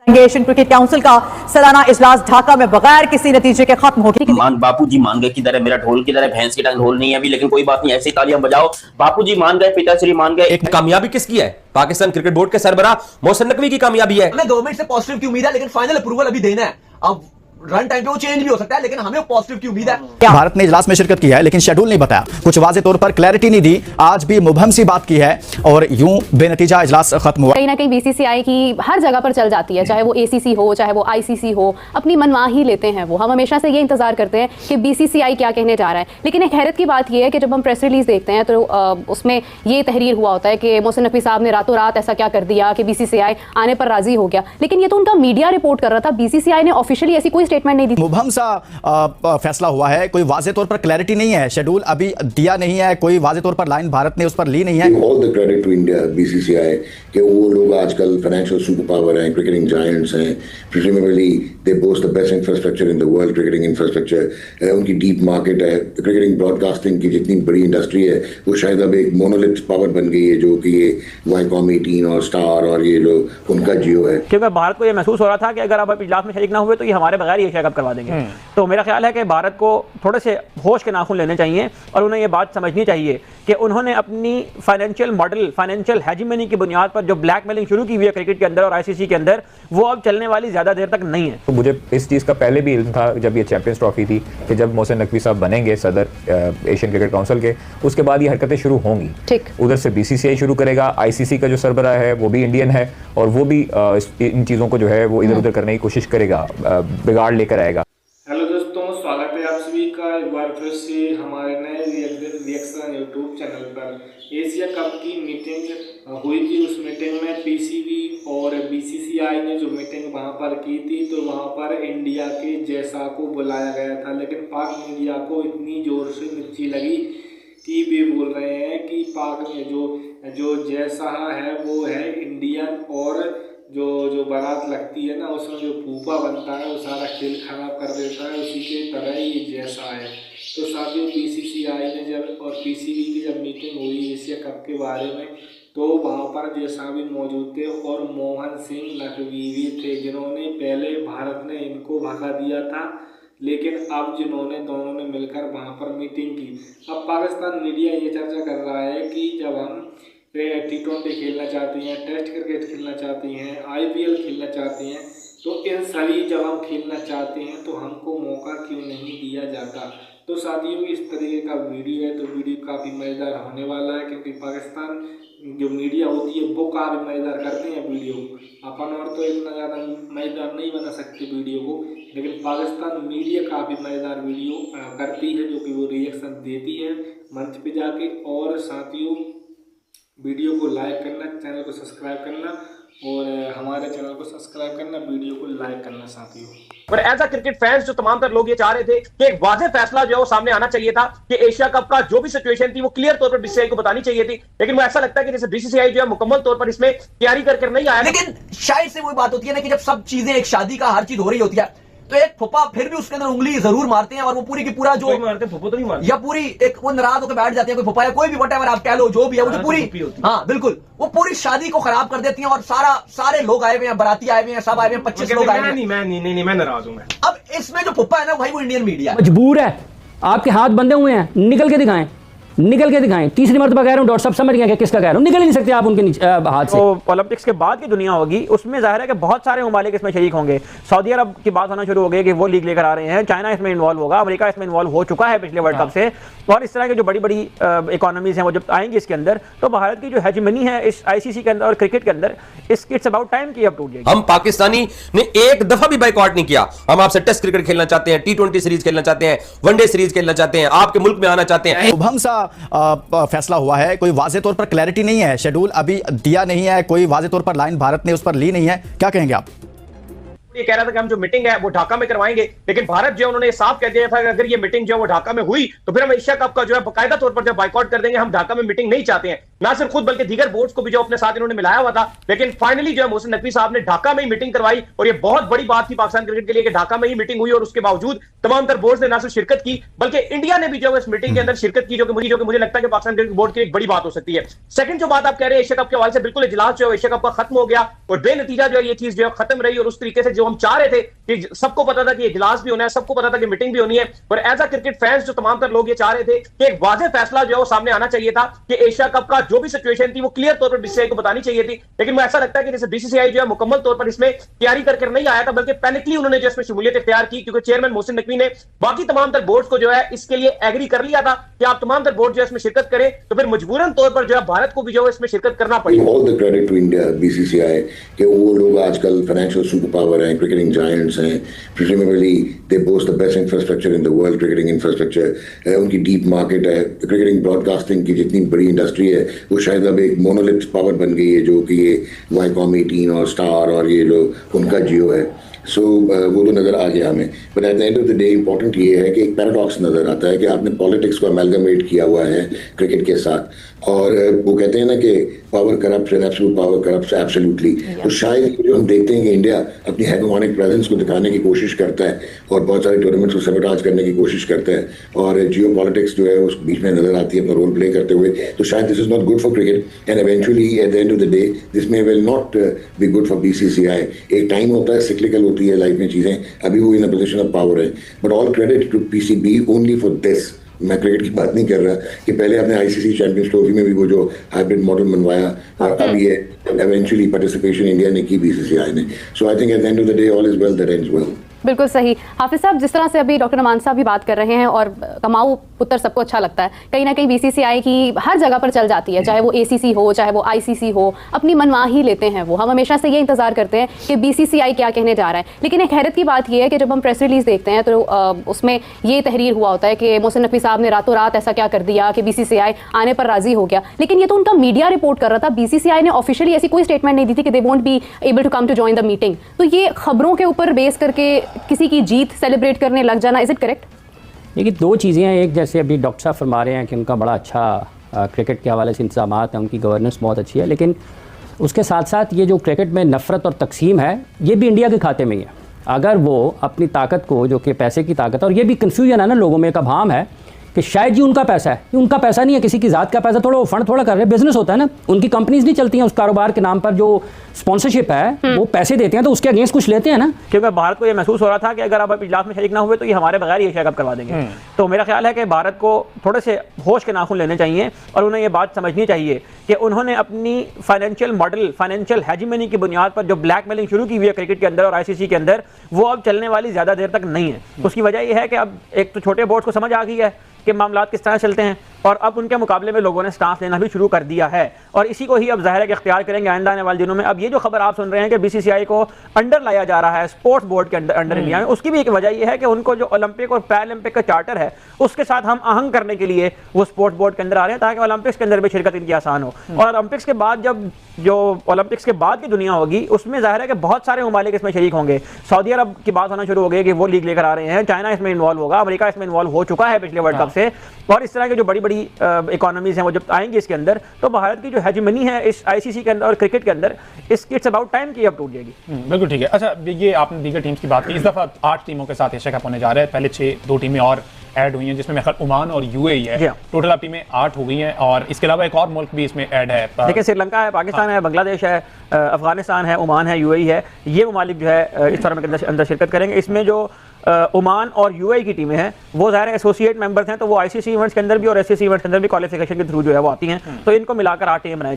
Asian cricket council का सालाना इजलास ढाका में बगैर किसी नतीजे के खत्म हो गया। बापूजी मान गए किधर है मेरा ढोल, किधर है भैंस की टांग, ढोल नहीं है अभी, लेकिन कोई बात नहीं, ऐसी तालियां बजाओ। बापूजी मान गए, पिताश्री मान गए। एक कामयाबी किसकी है? पाकिस्तान क्रिकेट बोर्ड के सरबराह मोहसिन नकवी की कामयाबी है। हमें गवर्नमेंट से पॉजिटिव की उम्मीद है, लेकिन फाइनल अप्रूवल अभी देना है। अब रन टाइम पे वो चेंज भी हो सकता है, लेकिन हमें पॉजिटिव की उम्मीद है। भारत ने इजलास में शिरकत की है, लेकिन शेड्यूल नहीं बताया, कुछ वाज़ेह तौर पर क्लैरिटी नहीं दी, आज भी मुबहम सी बात की है और यूं बेनतीजा इजलास खत्म हुआ। कहीं ना कहीं बीसीसीआई की हर जगह पर चल जाती है, चाहे वो एसीसी हो चाहे वो आईसीसी हो, अपनी मनमाही लेते हैं वो। हम हमेशा से ये इंतजार करते हैं कि बीसीसीआई क्या कहने जा रहा है। लेकिन एक हैरत की बात यह है कि जब हम प्रेस रिलीज देखते हैं तो उसमें ये तहरीर हुआ होता है कि मोहसिन नकवी साहब ने रातों रात ऐसा क्या कर दिया कि बीसीसीआई आने पर राजी हो गया, लेकिन ये तो उनका मीडिया रिपोर्ट कर रहा था। बीसीसीआई ने ऑफिशियली ऐसी कोई स्टेटमेंट नहीं दी। मुबहम सा फैसला हुआ है, कोई वाज़ेह तौर पर क्लैरिटी नहीं है, शेड्यूल अभी दिया नहीं है, कोई वाज़ेह तौर पर लाइन भारत ने उस पर ली नहीं है। All the credit to India BCCI कि वो लोग आजकल फाइनेंशियल सुपर पावर हैं, क्रिकेटिंग जायंट्स हैं, preliminarily they boast the best infrastructure in the world, cricketing infrastructure, उनकी डीप मार्केट है, क्रिकेटिंग ब्रॉडकास्टिंग की जितनी बड़ी इंडस्ट्री है वो शायद अब एक मोनोलिथ पावर बन गई है, जो कि ये वाईकॉम 18 और स्टार और ये लोग उनका जियो है। क्योंकि भारत को ये महसूस हो रहा था कि अगर अब इजलास में शरीक ना हुए तो ये हमारे बगैर ही एशिया कप करवा देंगे। तो मेरा ख्याल है कि भारत को थोड़े से होश के नाखून लेने चाहिए और उन्हें ये बात समझनी चाहिए कि उन्होंने अपनी फाइनेंशियल मॉडल, फाइनेंशियल हेजिमनी की बुनियाद पर जो ब्लैकमेलिंग शुरू की हुई है क्रिकेट के अंदर और आईसीसी के अंदर, वो अब चलने वाली ज़्यादा देर तक नहीं है। तो मुझे इस चीज़ का पहले भी इल्म था जब ये चैंपियंस ट्रॉफी थी कि जब मोहसिन नकवी साहब बनेंगे सदर एशियन क्रिकेट काउंसिल के, उसके बाद ये हरकतें शुरू होंगी। ठीक, उधर से बीसीसीआई शुरू करेगा, आईसीसी का जो सरबराह है वो भी इंडियन है और वो भी इन चीज़ों को जो है वो इधर उधर करने की कोशिश करेगा, बिगाड़ लेकर आएगा। हेलो दोस्तों, स्वागत है आप सभी का एक बार फिर से हमारे नए रिएक्शन यूट्यूब चैनल पर। एशिया कप की मीटिंग हुई थी, उस मीटिंग में पीसीबी और बीसीसीआई ने जो मीटिंग वहां पर की थी तो वहां पर इंडिया के जैसा को बुलाया गया था, लेकिन पाक मीडिया को इतनी ज़ोर से मिर्ची लगी कि वे बोल रहे हैं कि पाक में जो जैसा है वो है इंडियन, और जो बारात लगती है ना उसमें जो फूफा बनता है वो सारा खेल खराब कर देता है, उसी के तरह ये जैसा है। तो साथियों, बीसीसीआई ने जब और पीसीबी की जब मीटिंग हुई एशिया कप के बारे में तो वहाँ पर जैसा भी मौजूद थे और मोहन सिंह नकवी भी थे, जिन्होंने पहले भारत ने इनको भगा दिया था, लेकिन अब दोनों ने मिलकर वहाँ पर मीटिंग की। अब पाकिस्तान मीडिया ये चर्चा कर रहा है कि जब हम T20 खेलना चाहती हैं, टेस्ट क्रिकेट खेलना चाहती हैं, IPL खेलना चाहती हैं, तो इन सभी जब हम खेलना चाहते हैं तो हमको मौका क्यों नहीं दिया जाता। तो साथियों, इस तरीके का वीडियो है, तो वीडियो काफ़ी मज़ेदार होने वाला है, क्योंकि पाकिस्तान जो मीडिया होती है वो काफ़ी मज़ेदार करते हैं वीडियो को। अपन और तो इतना ज़्यादा मज़ेदार नहीं बना सकते वीडियो को, लेकिन पाकिस्तान मीडिया काफ़ी मज़ेदार वीडियो करती है, जो कि वो रिएक्शन देती है मंच पे जाके। और साथियों, वीडियो को लाइक करना, चैनल को सब्सक्राइब करना और हमारे चैनल को सब्सक्राइब करना, वीडियो को लाइक करना साथियों। पर एज अ क्रिकेट फैंस जो तमाम तर लोग ये चाह रहे थे कि एक वाज़ेह फैसला जो है वो सामने आना चाहिए था कि एशिया कप का जो भी सिचुएशन थी वो क्लियर तौर पर बीसीसीआई को बतानी चाहिए थी, लेकिन वो ऐसा लगता है कि जैसे बीसीसीआई जो है मुकम्मल तौर पर इसमें तैयारी कर नहीं आया। लेकिन शायद से वही बात होती है ना कि जब सब चीजें एक शादी का हर चीज हो रही होती है तो एक फुप्पा फिर भी उसके अंदर उंगली जरूर मारते हैं, और वो पूरी की पूरा जो मारते फुप्पो तो नहीं मारते, या पूरी एक वो नाराज होकर बैठ जाते हैं, कोई फुप्पा या कोई भी व्हाटएवर आप कह लो, जो भी है वो जो पूरी, हाँ बिल्कुल, वो पूरी शादी को खराब कर देती हैं। और सारे लोग आए हुए हैं, बाराती आए हुए हैं, सब आए हुए हैं, 25 लोग आए हुए हैं। मैं नाराज हूं। मैं अब इसमें जो फुप्पा है ना भाई, वो इंडियन मीडिया मजबूर है, आपके हाथ बंधे हुए हैं, निकल के दिखाएं, निकल के दिखाएं। तीसरी मर्तबा कह रहा हूं, डॉक्टर साहब समझ गए कि किसका कह रहा हूं, निकल ही नहीं सकते आप उनके हाथ से। तो ओलंपिक्स के बाद की दुनिया होगी, उसमें जाहिर है कि बहुत सारे ममालिक इसमें शरीक होंगे। सऊदी अरब की बात होना शुरू हो गई कि वो लीग लेकर आ रहे हैं, चाइना इसमें इन्वॉल्व होगा, अमेरिका इसमें इन्वॉल्व हो चुका है पिछले वर्ल्ड कप से, और इस तरह की जो बड़ी बड़ी इकोनॉमीज हैं वो जब आएंगी इसके अंदर, तो भारत की जो हेजिमनी है इस आईसीसी के अंदर और क्रिकेट के अंदर, इट्स अबाउट टाइम की अब टूट जाएगी। हम पाकिस्तानी ने एक दफा भी बाइकआउट नहीं किया। हम आपसे टेस्ट क्रिकेट खेलना चाहते हैं, T20 सीरीज खेलना चाहते हैं, वनडे सीरीज खेलना चाहते हैं, आपके मुल्क में आना चाहते हैं। मुबहम सा फैसला हुआ है, कोई वाज़ेह तौर पर क्लैरिटी नहीं है, शेड्यूल अभी दिया नहीं है, कोई वाज़ेह तौर पर लाइन भारत ने उस पर ली नहीं है, क्या कहेंगे आप? ये कह रहा था कि हम जो मीटिंग है वो ढाका में करवाएंगे, लेकिन भारत जो है उन्होंने साफ कह दिया था कि अगर ये मीटिंग जो है वो ढाका में हुई तो फिर हम एशिया कप का जो है बाकायदा तौर पर जो बाइकआउट कर देंगे, हम ढाका में मीटिंग नहीं चाहते हैं। ना सिर्फ खुद बल्कि दीगर बोर्ड्स को भी जो अपने साथ इन्होंने मिलाया हुआ था। लेकिन फाइनली जो है मोहसिन नकवी साहब ने ढाका में ही मीटिंग करवाई और ये बहुत बड़ी बात थी पाकिस्तान क्रिकेट के लिए कि ढाका में ही मीटिंग हुई और उसके बावजूद तमाम तर बोर्ड्स ने ना सिर्फ शिरकत की बल्कि इंडिया ने भी जो है इस मीटिंग के अंदर शिरकत की, जो कि मुझे लगता है कि पाकिस्तान क्रिकेट बोर्ड की एक बड़ी बात हो सकती है। सेकंड जो बात आप कह रहे हैं एशिया कप के हवाले से, बिल्कुल इजलास जो है एशिया कप का खत्म हो गया और बेनतीजा जो है ये चीज जो है खत्म रही और उस तरीके से जो हम चाह रहे थे कि सबको पता था कि इजलास भी होना है, सबको पता था कि मीटिंग भी होनी है, और एज अ क्रिकेट फैंस जो तमाम तर लोग ये चाह रहे थे कि एक वाज़ेह फैसला जो है वो सामने आना चाहिए था कि एशिया कप का जो भी सिचुएशन थी वो क्लियर तौर पर बीसीसीआई को बतानी चाहिए थी। लेकिन मुझे ऐसा लगता है कि जैसे बीसीसीआई जो है मुकम्मल तौर पर इसमें तैयारी करके नहीं आया था बल्कि पैनिकली उन्होंने जो इसमें शमूलियत इख्तियार की, क्योंकि चेयरमैन मोहसिन नकवी ने बाकी तमाम तर बोर्ड्स को जो है इसके लिए एग्री कर लिया था कि आप तमाम तर बोर्ड जो है इसमें शिरकत करें, तो फिर मजबूरन तौर पर जो है भारत को भी जो है इसमें शिरकत करना पड़ी। All the credit to India BCCI कि वो लोग आजकल फाइनेंशियल सुपर पावर हैं, क्रिकेटिंग जायंट्स हैं, premierly they boast the best infrastructure in the world, cricketing infrastructure, उनकी डीप मार्केट है, क्रिकेटिंग ब्रॉडकास्टिंग की जितनी बड़ी इंडस्ट्री है वो शायद अब एक मोनोलिथ पावर बन गई है, जो कि ये वाईकॉम 18 और स्टार और ये जो उनका जियो है। सो वो तो नज़र आ गया हमें, but at the end of the day important ये है कि एक पैराडॉक्स नज़र आता है कि आपने पॉलिटिक्स को अमेलगमेट किया हुआ है क्रिकेट के साथ, और वो कहते हैं ना कि power corrupts and absolute power corrupts absolutely. तो शायद जो हम देखते हैं कि इंडिया अपनी हेगेमोनिक प्रेजेंस को दिखाने की कोशिश करता है और बहुत सारे टूर्नामेंट्स को सबटाज करने की कोशिश करता है, और जियो पॉलिटिक्स जो है उस बीच में नजर आती है अपना रोल प्ले करते हुए, तो शायद this is not good for cricket and eventually at the end of the day this may will not be good for BCCI. एक टाइम होता है, सिक्लिकल होती है लाइफ में चीजें, अभी वो in a position of power है, but all credit to PCB only for this. मैं क्रिकेट की बात नहीं कर रहा कि पहले आपने आईसीसी चैंपियंस ट्रॉफी में भी वो जो हाइब्रिड मॉडल बनवाया और अब ये एवेंचुअली पार्टिसिपेशन इंडिया ने की बीसीसीआई ने। So I think at the end of the day all is well that ends well. बिल्कुल सही। हाफिज साहब, जिस तरह से अभी डॉक्टर नमान साहब भी बात कर रहे हैं और कमाऊ पुत्र सबको अच्छा लगता है, कहीं ना कहीं बीसीसीआई की हर जगह पर चल जाती है, चाहे वो एसीसी हो चाहे वो आईसीसी हो, अपनी मनमाही लेते हैं वो। हम हमेशा से ये इंतजार करते हैं कि बीसीसीआई क्या कहने जा रहा है, लेकिन एक हैरत की बात यह है कि जब हम प्रेस रिलीज देखते हैं तो उसमें ये तहरीर हुआ होता है कि मोहसिन नकवी साहब ने रातों रात ऐसा क्या कर दिया कि बीसीसीआई आने पर राजी हो गया, लेकिन ये तो उनका मीडिया रिपोर्ट कर रहा था। बीसीसीआई ने ऑफिशियली ऐसी कोई स्टेटमेंट नहीं दी थी कि they won't be able to come to join the meeting. तो ये खबरों के ऊपर बेस करके किसी की जीत सेलिब्रेट करने लग जाना, इज इट करेक्ट? देखिए, दो चीज़ें हैं। एक, जैसे अभी डॉक्टर साहब फरमा रहे हैं कि उनका बड़ा अच्छा क्रिकेट के हवाले से इंतजामात हैं, उनकी गवर्नेंस बहुत अच्छी है, लेकिन उसके साथ साथ ये जो क्रिकेट में नफ़रत और तकसीम है, ये भी इंडिया के खाते में ही है। अगर वो अपनी ताकत को, जो कि पैसे की ताकत है, और ये भी कन्फ्यूजन है ना लोगों में, एक अभाम है कि शायद जी उनका पैसा है, ये उनका पैसा नहीं है, किसी की ज़ात का पैसा, थोड़ा वो फंड थोड़ा कर रहे हैं, बिजनेस होता है ना, उनकी कंपनीज नहीं चलती हैं उस कारोबार के नाम पर, जो स्पॉन्सरशिप है वो पैसे देते हैं तो उसके अगेंस्ट कुछ लेते हैं ना। क्योंकि भारत को ये महसूस हो रहा था कि अगर आप इजलास में शरीक ना हुए तो ये हमारे बगैर ही एशिया कप करवा देंगे। तो मेरा ख्याल है कि भारत को थोड़े से होश के नाखून लेने चाहिए और उन्हें ये बात समझनी चाहिए कि उन्होंने अपनी फाइनेंशियल मॉडल, फाइनेंशियल हेजिमनी की बुनियाद पर जो ब्लैकमेलिंग शुरू की हुई है क्रिकेट के अंदर और आईसीसी के अंदर, वो अब चलने वाली ज़्यादा देर तक नहीं है। उसकी वजह यह है कि अब एक तो छोटे बोर्ड को समझ आ गई है कि मामला किस तरह चलते हैं, और अब उनके मुकाबले में लोगों ने स्टाफ लेना भी शुरू कर दिया है, और इसी को ही अब ज़ाहिर है कि इख्तियार करेंगे आइंदा आने वाले दिनों में। अब ये जो खबर आप सुन रहे हैं कि बीसीसीआई को अंडर लाया जा रहा है स्पोर्ट्स बोर्ड के अंडर इंडिया में, उसकी भी एक वजह यह है कि उनको जो ओलंपिक और पैरालंपिक का चार्टर है उसके साथ हम आहंग करने के लिए वो स्पोर्ट्स बोर्ड के अंदर आ रहे हैं, ताकि ओलंपिक्स के अंदर भी शिरकत इनकी आसान हो। और ओलंपिक्स के बाद जब जो ओलंपिक्स के बाद की दुनिया होगी उसमें ज़ाहिर है कि बहुत सारे ममालिक इसमें शरीक होंगे। सऊदी अरब की बात होना शुरू हो गई कि वो लीग लेकर आ रहे हैं, चाइना इसमें इन्वॉल्व होगा, अमेरिका इसमें इन्वॉल्व हो चुका है पिछले वर्ल्ड कप से, और इस तरह की जो बड़ी बड़ी इकोनॉमीज हैं वो जब आएंगी इसके अंदर, तो भारत की जो हेजिमनी है इस आईसीसी के अंदर और क्रिकेट के अंदर, इट्स अबाउट टाइम की अब टूट जाएगी। बिल्कुल ठीक है। अच्छा, ये आपने दीगर टीम्स की बात की, इस दफ़ा 8 टीमों के साथ एशिया कप होने जा रहा है, पहले 2 टीमें और ऐड हुई हैं, जिसमें मेरे ख्याल ओमान और यूएई है, टोटल अब टीमें 8 हो गई हैं, और इसके अलावा एक और मुल्क भी इसमें ऐड है। देखिए, श्रीलंका है, पाकिस्तान है, बांग्लादेश है, अफगानिस्तान है, ओमान है, यूएई है, ये ममालिक जो है इस टूर्नामेंट के अंदर शिरकत करेंगे। इसमें जो ओमान और यूएई की टीमें हैं वो ज़ाहिर है एसोसिएट मेंबर्स हैं, तो वो आईसीसी इवेंट्स के अंदर भी और एससीसी इवेंट्स के अंदर भी क्वालिफिकेशन के थ्रू जो है वो आती हैं, तो इनको मिलाकर 8 टीम बनाई